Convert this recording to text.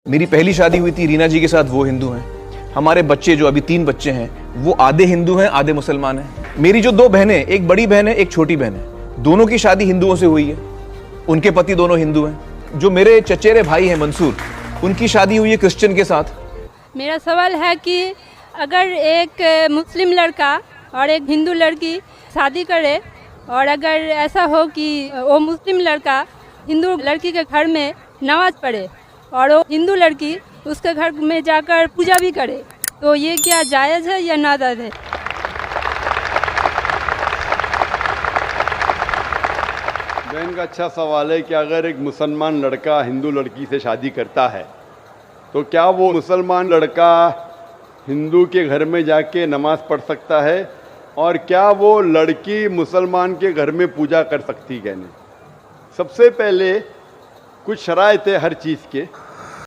मेरी पहली शादी हुई थी रीना जी के साथ, वो हिंदू हैं। हमारे बच्चे जो अभी 3 बच्चे हैं वो आधे हिंदू हैं आधे मुसलमान हैं। मेरी जो 2 बहनें, एक बड़ी बहन है एक छोटी बहन है, दोनों की शादी हिंदुओं से हुई है, उनके पति दोनों हिंदू हैं। जो मेरे चचेरे भाई हैं मंसूर, उनकी शादी हुई है क्रिश्चियन के साथ। मेरा सवाल है कि अगर एक मुस्लिम लड़का और एक हिंदू लड़की शादी करे और अगर ऐसा हो कि वो मुस्लिम लड़का हिंदू लड़की के घर में नमाज पढ़े और वो हिंदू लड़की उसके घर में जाकर पूजा भी करे, तो ये क्या जायज़ है या नाजायज़ है? बहन का अच्छा सवाल है कि अगर एक मुसलमान लड़का हिंदू लड़की से शादी करता है तो क्या वो मुसलमान लड़का हिंदू के घर में जाके नमाज पढ़ सकता है और क्या वो लड़की मुसलमान के घर में पूजा कर सकती है? सबसे पहले कुछ शराइत है हर चीज़ के।